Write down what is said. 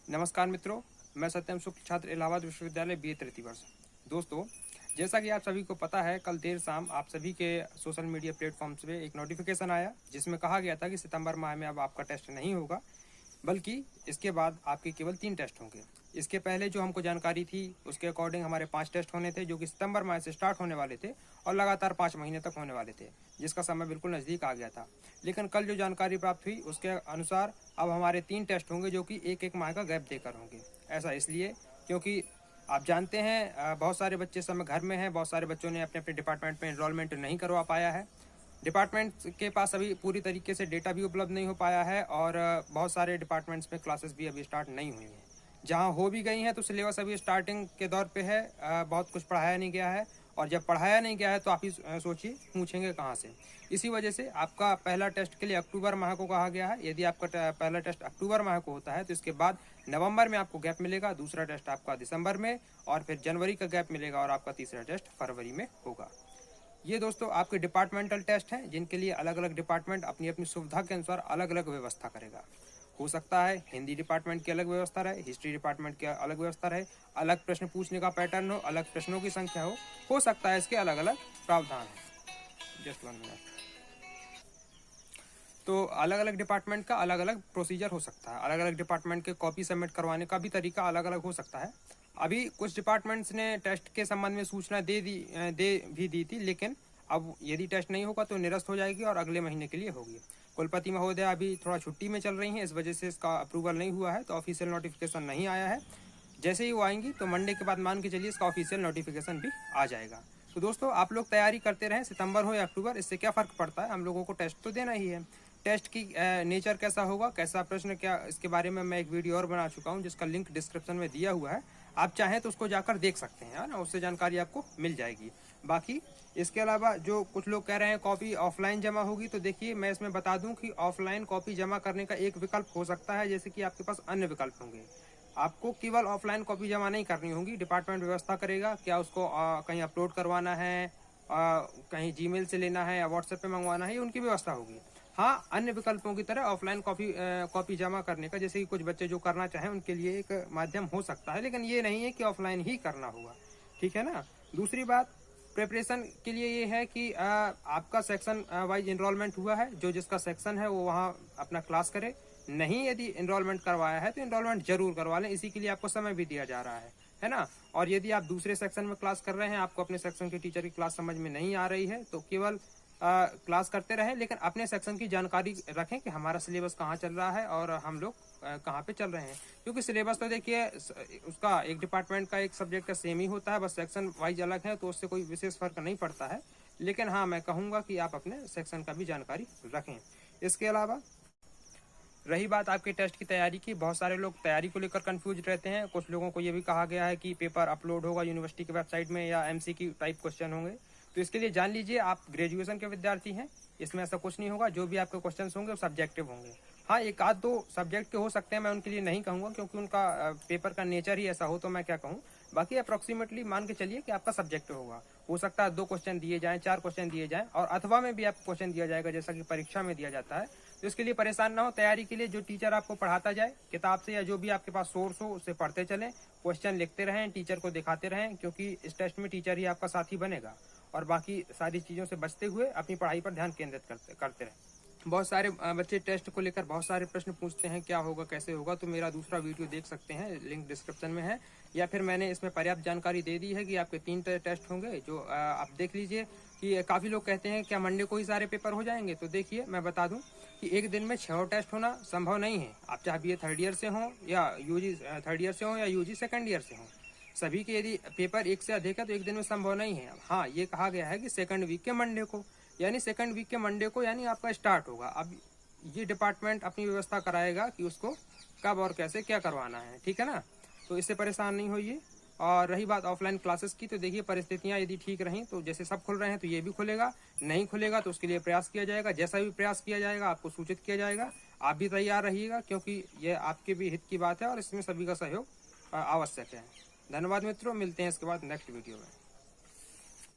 नमस्कार मित्रों, मैं सत्यम शुक्ल, छात्र इलाहाबाद विश्वविद्यालय BA तृतीय वर्ष। दोस्तों, जैसा कि आप सभी को पता है, कल देर शाम आप सभी के सोशल मीडिया प्लेटफॉर्म्स पे एक नोटिफिकेशन आया जिसमें कहा गया था कि सितंबर माह में अब आपका टेस्ट नहीं होगा, बल्कि इसके बाद आपके केवल 3 टेस्ट होंगे। इसके पहले जो हमको जानकारी थी उसके अकॉर्डिंग हमारे 5 टेस्ट होने थे, जो कि सितंबर माह से स्टार्ट होने वाले थे और लगातार 5 महीने तक होने वाले थे, जिसका समय बिल्कुल नज़दीक आ गया था। लेकिन कल जो जानकारी प्राप्त हुई उसके अनुसार अब हमारे 3 टेस्ट होंगे, जो कि एक माह का गैप देकर होंगे। ऐसा इसलिए क्योंकि आप जानते हैं बहुत सारे बच्चे इस समय घर में हैं, बहुत सारे बच्चों ने अपने अपने डिपार्टमेंट में एनरोलमेंट नहीं करवा पाया है। डिपार्टमेंट के पास अभी पूरी तरीके से डेटा भी उपलब्ध नहीं हो पाया है और बहुत सारे डिपार्टमेंट्स में क्लासेस भी अभी स्टार्ट नहीं हुई हैं। जहां हो भी गई हैं तो सिलेबस अभी स्टार्टिंग के दौर पे है, बहुत कुछ पढ़ाया नहीं गया है और जब पढ़ाया नहीं गया है तो आप ही सोचिए पूछेंगे कहाँ से। इसी वजह से आपका पहला टेस्ट के लिए अक्टूबर माह को कहा गया है। यदि आपका पहला टेस्ट अक्टूबर माह को होता है तो इसके बाद नवंबर में आपको गैप मिलेगा, दूसरा टेस्ट आपका दिसंबर में और फिर जनवरी का गैप मिलेगा और आपका तीसरा टेस्ट फरवरी में होगा। ये दोस्तों आपके डिपार्टमेंटल टेस्ट हैं, जिनके लिए अलग अलग डिपार्टमेंट अपनी अपनी सुविधा के अनुसार अलग अलग व्यवस्था करेगा। हो सकता है हिंदी डिपार्टमेंट की अलग व्यवस्था रहे, हिस्ट्री डिपार्टमेंट की अलग व्यवस्था रहे, अलग प्रश्न पूछने का पैटर्न हो, अलग प्रश्नों की संख्या हो सकता है इसके अलग अलग प्रावधान है। Just 1 minute. तो अलग अलग डिपार्टमेंट का अलग अलग प्रोसीजर हो सकता है, अलग अलग डिपार्टमेंट के कॉपी सबमिट करवाने का भी तरीका अलग अलग हो सकता है। अभी कुछ डिपार्टमेंट्स ने टेस्ट के संबंध में सूचना दे भी दी थी, लेकिन अब यदि टेस्ट नहीं होगा तो निरस्त हो जाएगी और अगले महीने के लिए होगी। कुलपति महोदय अभी थोड़ा छुट्टी में चल रही हैं, इस वजह से इसका अप्रूवल नहीं हुआ है, तो ऑफिशियल नोटिफिकेशन नहीं आया है। जैसे ही वो आएंगी तो मंडे के बाद मान के चलिए इसका ऑफिशियल नोटिफिकेशन भी आ जाएगा। तो दोस्तों आप लोग तैयारी करते रहें, सितंबर हो या अक्टूबर, इससे क्या फ़र्क पड़ता है, हम लोगों को टेस्ट तो देना ही है। टेस्ट की नेचर कैसा होगा, कैसा प्रश्न, क्या, इसके बारे में मैं एक वीडियो और बना चुका हूँ जिसका लिंक डिस्क्रिप्शन में दिया हुआ है। आप चाहें तो उसको जाकर देख सकते हैं, है ना, उससे जानकारी आपको मिल जाएगी। बाकी इसके अलावा जो कुछ लोग कह रहे हैं कॉपी ऑफलाइन जमा होगी, तो देखिए मैं इसमें बता दूं कि ऑफलाइन कॉपी जमा करने का एक विकल्प हो सकता है, जैसे कि आपके पास अन्य विकल्प होंगे। आपको केवल ऑफलाइन कॉपी जमा नहीं करनी होगी, डिपार्टमेंट व्यवस्था करेगा। क्या उसको कहीं अपलोड करवाना है, कहीं जीमेल से लेना है या व्हाट्सएप पे मंगवाना है, ये उनकी व्यवस्था होगी। हाँ, अन्य विकल्पों की तरह ऑफलाइन कॉपी जमा करने का, जैसे कि कुछ बच्चे जो करना चाहें उनके लिए एक माध्यम हो सकता है, लेकिन ये नहीं है कि ऑफलाइन ही करना होगा, ठीक है ना। दूसरी बात प्रिपरेशन के लिए ये है कि आपका सेक्शन वाइज इनरोलमेंट हुआ है, जो जिसका सेक्शन है वो वहाँ अपना क्लास करे। नहीं यदि इनरोलमेंट करवाया है तो इनरोलमेंट जरूर करवा लें, इसी के लिए आपको समय भी दिया जा रहा है ना। और यदि आप दूसरे सेक्शन में क्लास कर रहे हैं, आपको अपने सेक्शन के टीचर की क्लास समझ में नहीं आ रही है, तो केवल क्लास करते रहें, लेकिन अपने सेक्शन की जानकारी रखें कि हमारा सिलेबस कहाँ चल रहा है और हम लोग कहाँ पे चल रहे हैं। क्योंकि सिलेबस तो देखिए उसका एक डिपार्टमेंट का एक सब्जेक्ट का सेम ही होता है, बस सेक्शन वाइज अलग है, तो उससे कोई विशेष फर्क नहीं पड़ता है। लेकिन हाँ, मैं कहूँगा कि आप अपने सेक्शन का भी जानकारी रखें। इसके अलावा रही बात आपके टेस्ट की तैयारी की, बहुत सारे लोग तैयारी को लेकर कंफ्यूज रहते हैं। कुछ लोगों को ये भी कहा गया है कि पेपर अपलोड होगा यूनिवर्सिटी की वेबसाइट में या MCQ टाइप क्वेश्चन होंगे। तो इसके लिए जान लीजिए, आप ग्रेजुएशन के विद्यार्थी हैं, इसमें ऐसा कुछ नहीं होगा। जो भी आपके क्वेश्चन होंगे वो सब्जेक्टिव होंगे। हाँ, एक आध दो सब्जेक्ट के हो सकते हैं, मैं उनके लिए नहीं कहूँगा क्योंकि उनका पेपर का नेचर ही ऐसा हो, तो मैं क्या कहूँ। बाकी अप्रोक्सीमेटली मान के चलिए कि आपका सब्जेक्टिव होगा। हो सकता है 2 क्वेश्चन दिए जाएं, 4 क्वेश्चन दिए जाएं और अथवा में भी आपको क्वेश्चन दिया जाएगा, जैसा कि परीक्षा में दिया जाता है। तो इसके लिए परेशान ना हो, तैयारी के लिए जो टीचर आपको पढ़ाता जाए किताब से या जो भी आपके पास सोर्स हो उससे पढ़ते चलें, क्वेश्चन लिखते रहें, टीचर को दिखाते रहें, क्योंकि इस टेस्ट में टीचर ही आपका साथी बनेगा। और बाकी सारी चीज़ों से बचते हुए अपनी पढ़ाई पर ध्यान केंद्रित करते रहें। बहुत सारे बच्चे टेस्ट को लेकर बहुत सारे प्रश्न पूछते हैं, क्या होगा, कैसे होगा, तो मेरा दूसरा वीडियो देख सकते हैं, लिंक डिस्क्रिप्शन में है, या फिर मैंने इसमें पर्याप्त जानकारी दे दी है कि आपके 3 टेस्ट होंगे, जो आप देख लीजिए। कि काफ़ी लोग कहते हैं क्या मंडे को ही सारे पेपर हो जाएंगे, तो देखिए मैं बता दूं कि एक दिन में 6 टेस्ट होना संभव नहीं है। आप चाहे BA थर्ड ईयर से हों या UG थर्ड ईयर से हों या UG सेकेंड ईयर से हों, सभी के यदि पेपर एक से अधिक है तो एक दिन में संभव नहीं है। हाँ, ये कहा गया है कि सेकंड वीक के मंडे को, यानी सेकंड वीक के मंडे को यानी आपका स्टार्ट होगा। अब ये डिपार्टमेंट अपनी व्यवस्था कराएगा कि उसको कब और कैसे क्या करवाना है, ठीक है ना। तो इससे परेशान नहीं होइए। और रही बात ऑफलाइन क्लासेस की, तो देखिए परिस्थितियां यदि ठीक रहीं तो जैसे सब खुल रहे हैं तो ये भी खुलेगा, नहीं खुलेगा तो उसके लिए प्रयास किया जाएगा। जैसा भी प्रयास किया जाएगा आपको सूचित किया जाएगा। आप भी तैयार रहिएगा, क्योंकि ये आपके भी हित की बात है और इसमें सभी का सहयोग आवश्यक है। धन्यवाद मित्रों, मिलते हैं इसके बाद नेक्स्ट वीडियो में।